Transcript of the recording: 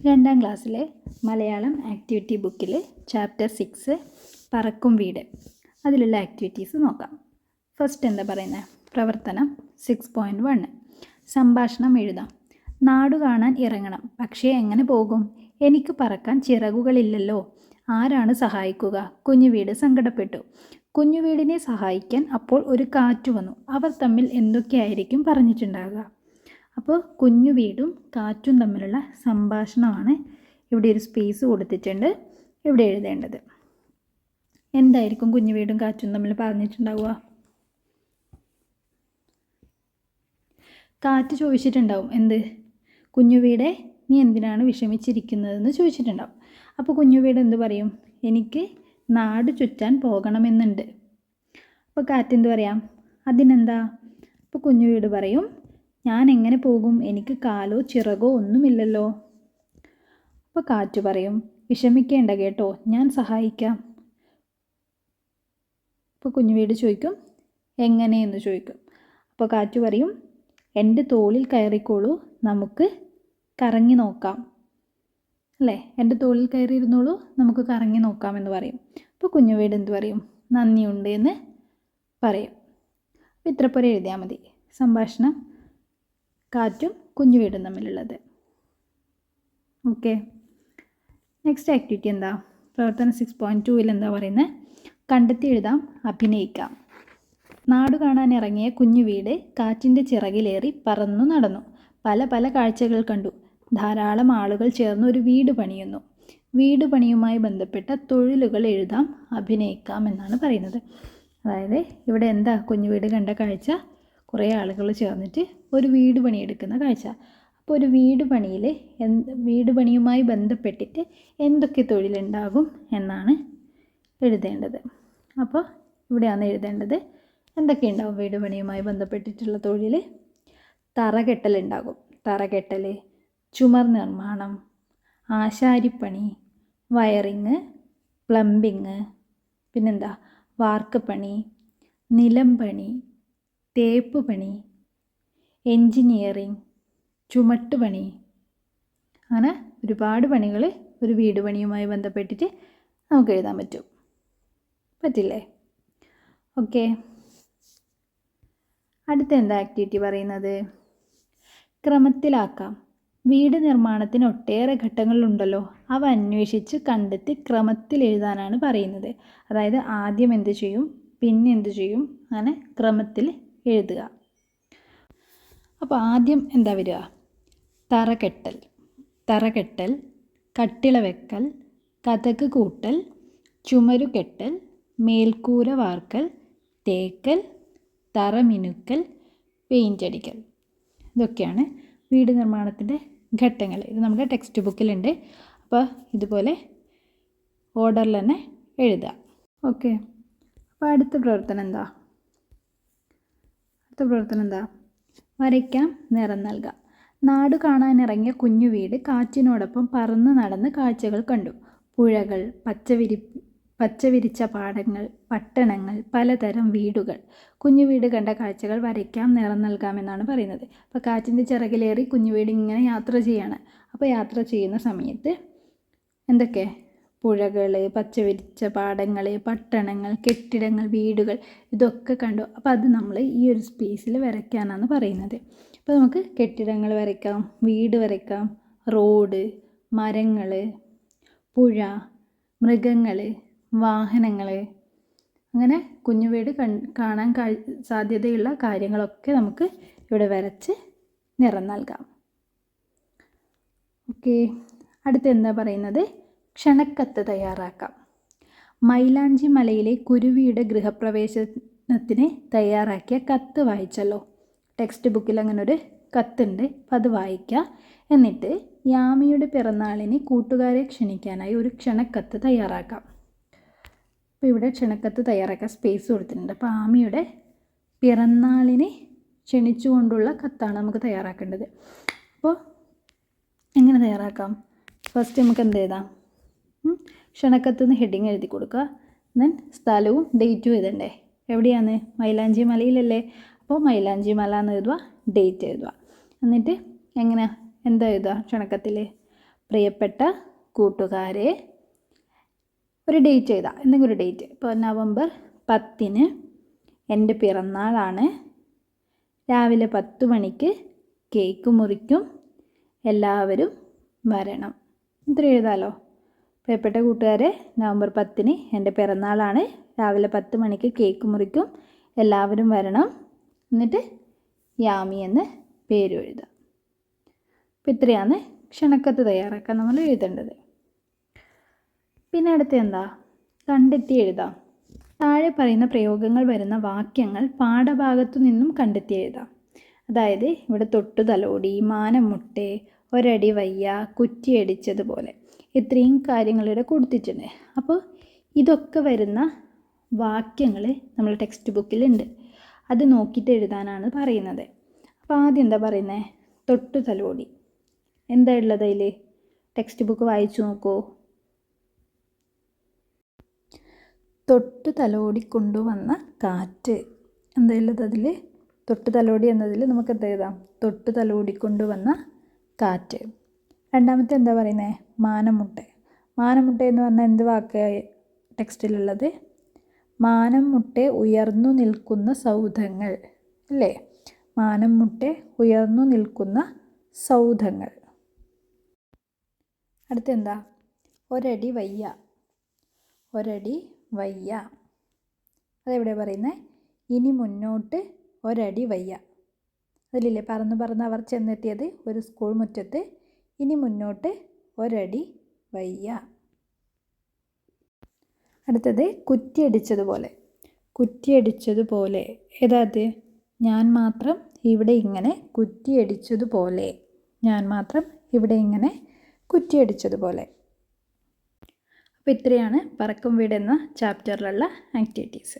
രണ്ടാം ക്ലാസ്സിലെ മലയാളം ആക്ടിവിറ്റി ബുക്കിൽ ചാപ്റ്റർ 6 പറക്കും വീട് അതിലുള്ള ആക്ടിവിറ്റീസ് നോക്കാം. ഫസ്റ്റ് എന്താ പറയുന്നത്? പ്രവർത്തനം 6.1 സംഭാഷണം എഴുതാം. നാടു കാണാൻ ഇറങ്ങണം, പക്ഷേ എങ്ങനെ പോകും? എനിക്ക് പറക്കാൻ ചിറകുകളില്ലല്ലോ. ആരാണ് സഹായിക്കുക? കുഞ്ഞുവീട് സങ്കടപ്പെട്ടു. കുഞ്ഞുവീടിനെ സഹായിക്കാൻ അപ്പോൾ ഒരു കാറ്റ് വന്നു. അവർ തമ്മിൽ എന്തൊക്കെയായിരിക്കും പറഞ്ഞിട്ടുണ്ടാകുക? അപ്പോൾ കുഞ്ഞുവീടും കാറ്റും തമ്മിലുള്ള സംഭാഷണമാണ്. ഇവിടെ ഒരു സ്പേസ് കൊടുത്തിട്ടുണ്ട്, ഇവിടെ എഴുതേണ്ടത്. എന്തായിരിക്കും കുഞ്ഞുവീടും കാറ്റും തമ്മിൽ പറഞ്ഞിട്ടുണ്ടാവുക? കാറ്റ് ചോദിച്ചിട്ടുണ്ടാവും, എന്ത്? കുഞ്ഞുവീടെ, നീ എന്തിനാണ് വിഷമിച്ചിരിക്കുന്നതെന്ന് ചോദിച്ചിട്ടുണ്ടാവും. അപ്പോൾ കുഞ്ഞുവീട് എന്ത് പറയും? എനിക്ക് നാട് ചുറ്റാൻ പോകണമെന്നുണ്ട്. അപ്പോൾ കാറ്റ് എന്ത് പറയാം? അതിനെന്താ? അപ്പോൾ കുഞ്ഞുവീട് പറയും, ഞാൻ എങ്ങനെ പോകും? എനിക്ക് കാലോ ചിറകോ ഒന്നുമില്ലല്ലോ. അപ്പോൾ കാറ്റ് പറയും, വിഷമിക്കേണ്ട കേട്ടോ, ഞാൻ സഹായിക്കാം. അപ്പോൾ കുഞ്ഞുവീട് ചോദിക്കും, എങ്ങനെയെന്ന് ചോദിക്കും. അപ്പോൾ കാറ്റ് പറയും, എൻ്റെ തോളിൽ കയറിക്കോളൂ, നമുക്ക് കറങ്ങി നോക്കാം. അല്ലേ, എൻ്റെ തോളിൽ കയറിയിരുന്നോളൂ, നമുക്ക് കറങ്ങി നോക്കാം എന്ന് പറയും. അപ്പോൾ കുഞ്ഞുവീട് എന്ത് പറയും? നന്ദിയുണ്ട് എന്ന് പറയും. അപ്പോൾ ഇത്ര പോലെ എഴുതിയാൽ മതി സംഭാഷണം കാറ്റും കുഞ്ഞുവീടും തമ്മിലുള്ളത്. ഓക്കെ, നെക്സ്റ്റ് ആക്ടിവിറ്റി എന്താ? പ്രവർത്തനം 6.2 എന്താ പറയുന്നത്? കണ്ടെത്തി എഴുതാം, അഭിനയിക്കാം. നാടു കാണാൻ ഇറങ്ങിയ കുഞ്ഞുവീട് കാറ്റിൻ്റെ ചിറകിലേറി പറന്നു നടന്നു. പല പല കാഴ്ചകൾ കണ്ടു. ധാരാളം ആളുകൾ ചേർന്ന് ഒരു വീട് പണിയുന്നു. വീട് പണിയുമായി ബന്ധപ്പെട്ട തൊഴിലുകൾ എഴുതാം, അഭിനയിക്കാം എന്നാണ് പറയുന്നത്. അതായത് ഇവിടെ എന്താ കുഞ്ഞുവീട് കണ്ട കാഴ്ച? കുറേ ആളുകൾ ചേർന്നിട്ട് ഒരു വീട് പണിയെടുക്കുന്ന കാഴ്ച. അപ്പോൾ ഒരു വീട് പണിയുമായി ബന്ധപ്പെട്ടിട്ട് എന്തൊക്കെ തൊഴിലുണ്ടാകും എന്നാണ് എഴുതേണ്ടത്. അപ്പോൾ ഇവിടെയാണ് എഴുതേണ്ടത്. എന്തൊക്കെ ഉണ്ടാവും വീട് പണിയുമായി ബന്ധപ്പെട്ടിട്ടുള്ള തൊഴിൽ? തറകെട്ടലുണ്ടാകും. തറകെട്ടൽ, ചുമർ നിർമ്മാണം, ആശാരിപ്പണി, വയറിങ്, പ്ലംബിങ്, പിന്നെന്താ വാർക്കപ്പണി, നിലം പണി, തേപ്പ് പണി, എൻജിനീയറിങ്, ചുമട്ടുപണി, അങ്ങനെ ഒരുപാട് പണികൾ ഒരു വീട് പണിയുമായി ബന്ധപ്പെട്ടിട്ട് നമുക്ക് എഴുതാൻ പറ്റില്ലേ? ഓക്കെ, അടുത്ത എന്താ ആക്ടിവിറ്റി പറയുന്നത്? ക്രമത്തിലാക്കാം. വീട് നിർമ്മാണത്തിന് ഒട്ടേറെ ഘട്ടങ്ങളുണ്ടല്ലോ, അവ അന്വേഷിച്ച് കണ്ടെത്തി ക്രമത്തിൽ എഴുതാനാണ് പറയുന്നത്. അതായത് ആദ്യം എന്ത് ചെയ്യും, പിന്നെ എന്ത് ചെയ്യും, അങ്ങനെ ക്രമത്തിൽ എഴുതുക. അപ്പോൾ ആദ്യം എന്താ വരിക? തറകെട്ടൽ, കട്ടിള വെക്കൽ, കതക് കൂട്ടൽ, ചുമരു കെട്ടൽ, മേൽക്കൂര വാർക്കൽ, തേക്കൽ, തറ മിനുക്കൽ, പെയിൻ്റ് അടിക്കൽ. ഇതൊക്കെയാണ് വീട് നിർമ്മാണത്തിൻ്റെ ഘട്ടങ്ങൾ. ഇത് നമ്മുടെ ടെക്സ്റ്റ് ബുക്കിലുണ്ട്. അപ്പോൾ ഇതുപോലെ ഓർഡറിൽ തന്നെ എഴുതുക. ഓക്കെ, അപ്പോൾ അടുത്ത പ്രവർത്തനം എന്താ? വരയ്ക്കാം, നിറം നൽകാം. നാട് കാണാനിറങ്ങിയ കുഞ്ഞുവീട് കാറ്റിനോടൊപ്പം പറന്ന് നടന്ന് കാഴ്ചകൾ കണ്ടു. പുഴകൾ, പച്ചവിരിച്ച പാടങ്ങൾ, പട്ടണങ്ങൾ, പലതരം വീടുകൾ. കുഞ്ഞുവീട് കണ്ട കാഴ്ചകൾ വരയ്ക്കാം, നിറം നൽകാമെന്നാണ് പറയുന്നത്. അപ്പോൾ കാറ്റിൻ്റെ ചിറകിലേറി കുഞ്ഞുവീട് ഇങ്ങനെ യാത്ര ചെയ്യാണ്. അപ്പോൾ യാത്ര ചെയ്യുന്ന സമയത്ത് എന്തൊക്കെ? പുഴകൾ, പച്ചവിരിച്ച പാടങ്ങൾ, പട്ടണങ്ങൾ, കെട്ടിടങ്ങൾ, വീടുകൾ, ഇതൊക്കെ കണ്ടു. അപ്പോൾ അത് നമ്മൾ ഈ ഒരു സ്പേസിൽ വരയ്ക്കാനാണ് പറയുന്നത്. അപ്പോൾ നമുക്ക് കെട്ടിടങ്ങൾ വരയ്ക്കാം, വീട് വരയ്ക്കാം, റോഡ്, മരങ്ങൾ, പുഴ, മൃഗങ്ങൾ, വാഹനങ്ങൾ, അങ്ങനെ കുഞ്ഞുവീട് കാണാൻ സാധ്യതയുള്ള കാര്യങ്ങളൊക്കെ നമുക്ക് ഇവിടെ വരച്ച് നിറം നൽകാം. ഓക്കെ, അടുത്ത എന്താ പറയുന്നത്? ക്ഷണക്കത്ത് തയ്യാറാക്കാം. മൈലാഞ്ചി മലയിലെ കുരുവിയുടെ ഗൃഹപ്രവേശനത്തിന് തയ്യാറാക്കിയ കത്ത് വായിച്ചല്ലോ. ടെക്സ്റ്റ് ബുക്കിൽ അങ്ങനെ ഒരു കത്തുണ്ട്, അപ്പോൾ അത് വായിക്കുക. എന്നിട്ട് യാമിയുടെ പിറന്നാളിന് കൂട്ടുകാരെ ക്ഷണിക്കാനായി ഒരു ക്ഷണക്കത്ത് തയ്യാറാക്കാം. അപ്പോൾ ഇവിടെ ക്ഷണക്കത്ത് തയ്യാറാക്കാൻ സ്പേസ് കൊടുത്തിട്ടുണ്ട്. അപ്പോൾ ആമിയുടെ പിറന്നാളിന് ക്ഷണിച്ചുകൊണ്ടുള്ള കത്താണ് നമുക്ക് തയ്യാറാക്കേണ്ടത്. അപ്പോൾ എങ്ങനെ തയ്യാറാക്കാം? ഫസ്റ്റ് നമുക്ക് എന്ത് എഴുതാം? ക്ഷണക്കത്ത് നിന്ന് ഹെഡിങ് എഴുതി കൊടുക്കുക. ദെൻ സ്ഥലവും ഡേറ്റും എഴുതണ്ടേ? എവിടെയാണ്? മൈലാഞ്ചി മലയിലല്ലേ? അപ്പോൾ മൈലാഞ്ചി മല എന്ന് എഴുതുക, ഡേറ്റ് എഴുതുക. എന്നിട്ട് എന്താ എഴുതുക ക്ഷണക്കത്തിൽ? പ്രിയപ്പെട്ട കൂട്ടുകാരെ, ഒരു ഡേറ്റ് എഴുതാം, എന്തെങ്കിലും ഒരു ഡേറ്റ്. ഇപ്പോൾ നവംബർ 10 എൻ്റെ പിറന്നാളാണ്. രാവിലെ 10 മണിക്ക് കേക്ക് മുറിക്കും, എല്ലാവരും വരണം. ഇത്ര എഴുതാമല്ലോ. പ്രിയപ്പെട്ട കൂട്ടുകാരെ, നവംബർ 10 എൻ്റെ പിറന്നാളാണ്. രാവിലെ 10 മണിക്ക് കേക്ക് മുറിക്കും, എല്ലാവരും വരണം. എന്നിട്ട് യാമി എന്ന് പേര് എഴുതുക. അപ്പോൾ ഇത്രയാണ് ക്ഷണക്കത്ത് തയ്യാറാക്കാൻ നമ്മൾ എഴുതേണ്ടത്. പിന്നെ അടുത്ത് എന്താ? കണ്ടെത്തി എഴുതാം. താഴെ പറയുന്ന പ്രയോഗങ്ങൾ വരുന്ന വാക്യങ്ങൾ പാഠഭാഗത്തു നിന്നും കണ്ടെത്തി എഴുതാം. അതായത് ഇവിടെ തൊട്ടു തലോടി, മാനം മുട്ടെ, ഒരടി വയ്യ, കുറ്റിയടിച്ചതുപോലെ, ഇത്രയും കാര്യങ്ങളിവിടെ കൊടുത്തിട്ടുണ്ട്. അപ്പോൾ ഇതൊക്കെ വരുന്ന വാക്യങ്ങൾ നമ്മൾ ടെക്സ്റ്റ് ബുക്കിലുണ്ട്. അത് നോക്കിയിട്ട് എഴുതാനാണ് പറയുന്നത്. അപ്പോൾ ആദ്യം എന്താ പറയുന്നത്? തൊട്ടു തലോടി. എന്താ ഉള്ളത് അതിൽ? ടെക്സ്റ്റ് ബുക്ക് വായിച്ചു നോക്കൂ. തൊട്ടു തലോടി കൊണ്ടുവന്ന കാറ്റ്. എന്താ ഉള്ളത് അതിൽ? തൊട്ടു തലോടി എന്നതിൽ നമുക്ക് എന്താ എഴുതാം? തൊട്ടു തലോടി കൊണ്ടുവന്ന കാറ്റ്. രണ്ടാമത്തെ എന്താ പറയുന്നത്? മാനമുട്ടെ. മാനമുട്ടെ എന്ന് പറഞ്ഞാൽ എന്ത് വാക്ക് ടെക്സ്റ്റിലുള്ളത്? മാനം മുട്ടെ ഉയർന്നു നിൽക്കുന്ന സൗധങ്ങൾ, അല്ലേ? മാനം മുട്ടെ ഉയർന്നു നിൽക്കുന്ന സൗധങ്ങൾ. അടുത്തെന്താ? ഒരടി വയ്യ. ഒരടി വയ്യ. അതെവിടെ പറയുന്നത്? ഇനി മുന്നോട്ട് ഒരടി വയ്യ. അതിലില്ലേ പറന്ന് പറന്ന് അവർ ചെന്നെത്തിയത് ഒരു സ്കൂൾ മുറ്റത്ത്. ഇനി മുന്നോട്ട് ഒരടി വയ്യ. അടുത്തത് കുറ്റിയടിച്ചതുപോലെ. കുറ്റിയടിച്ചതുപോലെ ഏതാത്? ഞാൻ മാത്രം ഇവിടെ ഇങ്ങനെ കുറ്റിയടിച്ചതുപോലെ. ഞാൻ മാത്രം ഇവിടെ ഇങ്ങനെ കുറ്റിയടിച്ചതുപോലെ. അപ്പോൾ ഇത്രയാണ് പറക്കും വീട് എന്ന ചാപ്റ്ററിലുള്ള ആക്ടിവിറ്റീസ്.